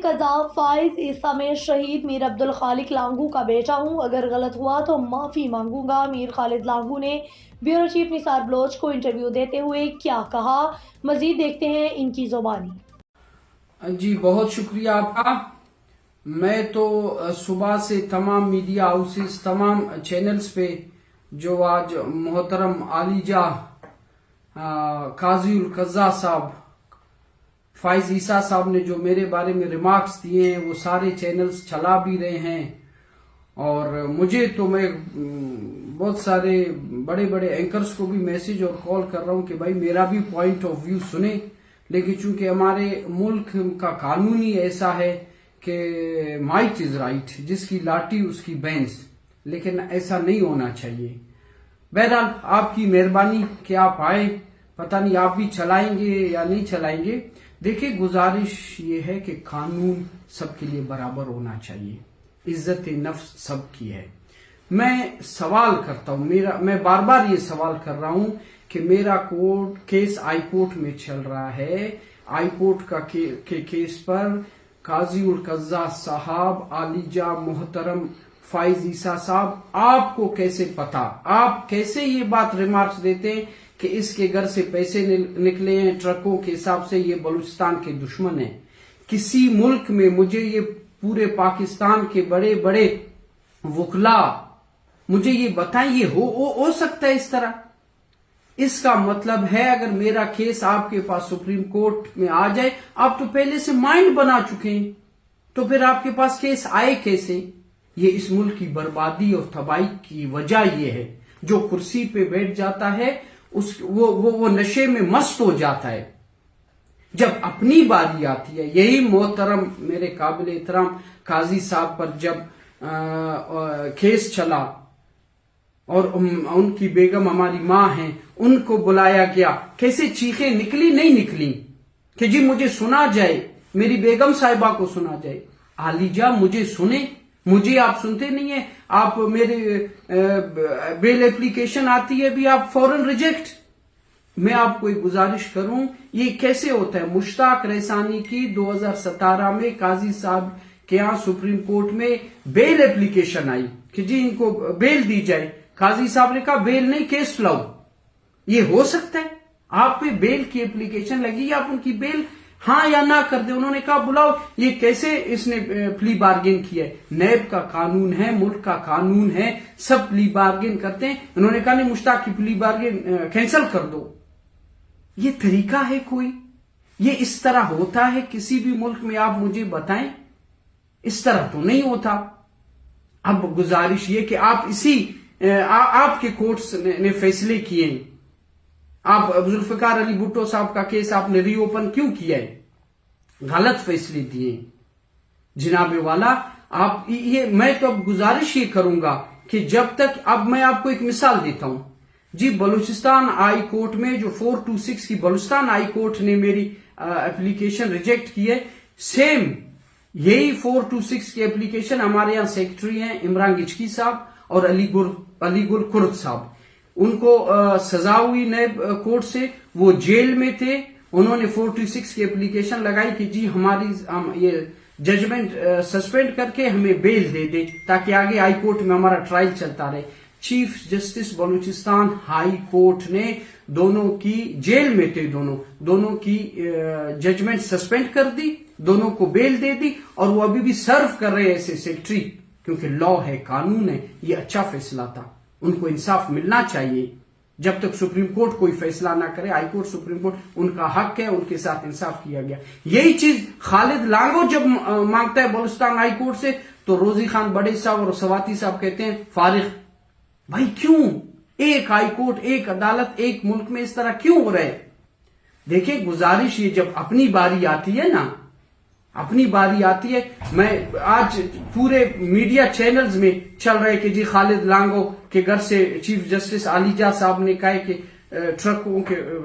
قذاب فائز عیسیٰ میں شہید میر عبدالخالق لانگو کا بیٹا ہوں، اگر غلط ہوا تو معافی مانگوں گا۔ میر خالد لانگو نے بیورو چیف نثار بلوچ کو انٹرویو دیتے ہوئے کیا کہا، مزید دیکھتے ہیں ان کی زبانی۔ جی بہت شکریہ آپ کا۔ میں تو صبح سے تمام میڈیا ہاؤسز، تمام چینلز پہ جو آج محترم عالیجہ قاضی القضاء صاحب فائز عیسیٰ صاحب نے جو میرے بارے میں ریمارکس دیے ہیں وہ سارے چینلز چلا بھی رہے ہیں، اور مجھے تو میں بہت سارے بڑے بڑے اینکرز کو بھی میسج اور کال کر رہا ہوں کہ بھائی میرا بھی پوائنٹ آف ویو سنیں، لیکن چونکہ ہمارے ملک کا قانون ہی ایسا ہے کہ مائٹ از رائٹ، جس کی لاٹھی اس کی بینس، لیکن ایسا نہیں ہونا چاہیے۔ بہرحال آپ کی مہربانی کہ آپ آئے، پتہ نہیں آپ بھی چلائیں گے یا نہیں چلائیں گے۔ دیکھیں، گزارش یہ ہے کہ قانون سب کے لیے برابر ہونا چاہیے، عزت نفس سب کی ہے۔ میں سوال کرتا ہوں، میں بار بار یہ سوال کر رہا ہوں کہ میرا کیس ہائی کورٹ میں چل رہا ہے، ہائی کورٹ کا کیس پر قاضی القضاء صاحب، عالیجہ محترم فائز عیسیٰ صاحب، آپ کو کیسے پتا، آپ کیسے یہ بات ریمارکس دیتے ہیں کہ اس کے گھر سے پیسے نکلے ہیں ٹرکوں کے حساب سے، یہ بلوچستان کے دشمن ہیں؟ کسی ملک میں مجھے یہ پورے پاکستان کے بڑے بڑے وکلا مجھے یہ بتائیں، یہ ہو سکتا ہے اس طرح؟ اس کا مطلب ہے اگر میرا کیس آپ کے پاس سپریم کورٹ میں آ جائے، آپ تو پہلے سے مائنڈ بنا چکے ہیں، تو پھر آپ کے پاس کیس آئے کیسے؟ یہ اس ملک کی بربادی اور تباہی کی وجہ یہ ہے۔ جو کرسی پہ بیٹھ جاتا ہے وہ نشے میں مست ہو جاتا ہے، جب اپنی باری آتی ہے۔ یہی محترم میرے قابل احترام قاضی صاحب پر جب کیس چلا اور ان کی بیگم ہماری ماں ہیں، ان کو بلایا گیا، کیسے چیخیں نکلی نہیں نکلی کہ جی مجھے سنا جائے، میری بیگم صاحبہ کو سنا جائے۔ عالیجہ مجھے سنیں، مجھے آپ سنتے نہیں ہیں، آپ میرے بیل اپلیکیشن آتی ہے بھی آپ فوراً ریجیکٹ۔ میں آپ کو ایک گزارش کروں، یہ کیسے ہوتا ہے؟ مشتاق ریسانی کی 2017 میں قاضی صاحب کے یہاں سپریم کورٹ میں بیل اپلیکیشن آئی کہ جی ان کو بیل دی جائے، قاضی صاحب نے کہا بیل نہیں، کیس لاؤ۔ یہ ہو سکتا ہے؟ آپ پہ بیل کی اپلیکیشن لگی، آپ ان کی بیل ہاں یا نہ کر دیں۔ انہوں نے کہا بلاؤ، یہ کیسے اس نے پلی بارگین کیا ہے؟ نیب کا قانون ہے، ملک کا قانون ہے، سب پلی بارگین کرتے ہیں۔ انہوں نے کہا نہیں، مشتاق کی پلی بارگین کینسل کر دو۔ یہ طریقہ ہے کوئی؟ یہ اس طرح ہوتا ہے کسی بھی ملک میں؟ آپ مجھے بتائیں، اس طرح تو نہیں ہوتا۔ اب گزارش یہ کہ آپ کے کورٹس نے فیصلے کیے ہیں، آپ ذوالفقار علی بھٹو صاحب کا کیس آپ نے ری اوپن کیوں کیا ہے؟ غلط فیصلے دیے جناب والا۔ آپ یہ میں تو اب گزارش یہ کروں گا کہ جب تک، اب میں آپ کو ایک مثال دیتا ہوں جی، بلوچستان ہائی کورٹ میں جو 426 کی بلوچستان ہائی کورٹ نے میری اپلیکیشن ریجیکٹ کی ہے، سیم یہی 426 کی اپلیکیشن ہمارے یہاں سیکرٹری ہیں عمران گچکی صاحب اور علی گل کرد صاحب، ان کو سزا ہوئی نیب کورٹ سے، وہ جیل میں تھے، انہوں نے 426 کی اپلیکیشن لگائی کہ جی ہماری یہ ججمنٹ سسپینڈ کر کے ہمیں بیل دے دے تاکہ آگے ہائی کورٹ میں ہمارا ٹرائل چلتا رہے۔ Chief justice Balochistan high court نے دونوں کی، جیل میں تھے دونوں کی ججمنٹ سسپینڈ کر دی، دونوں کو بیل دے دی، اور وہ ابھی بھی سرو کر رہے ہیں ایسے سیکرٹری، کیونکہ لا ہے، قانون ہے۔ یہ اچھا فیصلہ تھا، ان کو انصاف ملنا چاہیے۔ جب تک سپریم کورٹ کوئی فیصلہ نہ کرے، ہائی کورٹ سپریم کورٹ ان کا حق ہے، ان کے ساتھ انصاف کیا گیا۔ یہی چیز خالد لانگو جب مانگتا ہے بلوچستان ہائی کورٹ سے، تو روزی خان بڑے صاحب اور سواتی صاحب کہتے ہیں فارغ۔ بھائی کیوں؟ ایک ہائی کورٹ، ایک عدالت، ایک ملک میں اس طرح کیوں ہو رہے؟ دیکھیں، گزارش یہ جب اپنی باری آتی ہے نا، اپنی باری آتی ہے، میں آج پورے میڈیا چینلز میں چل رہے کہ جی خالد لانگو کے گھر سے چیف جسٹس عالیجہ صاحب نے کہا کہ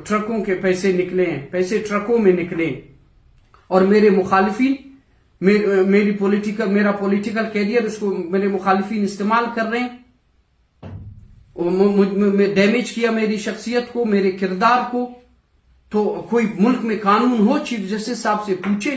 ٹرکوں کے پیسے نکلے ہیں، پیسے ٹرکوں میں نکلے ہیں، اور میرے مخالفین، میرا پولیٹیکل کیریئر، اس کو میرے مخالفین استعمال کر رہے ہیں، ڈیمیج کیا میری شخصیت کو، میرے کردار کو۔ تو کوئی ملک میں قانون ہو، چیف جسٹس صاحب سے پوچھے،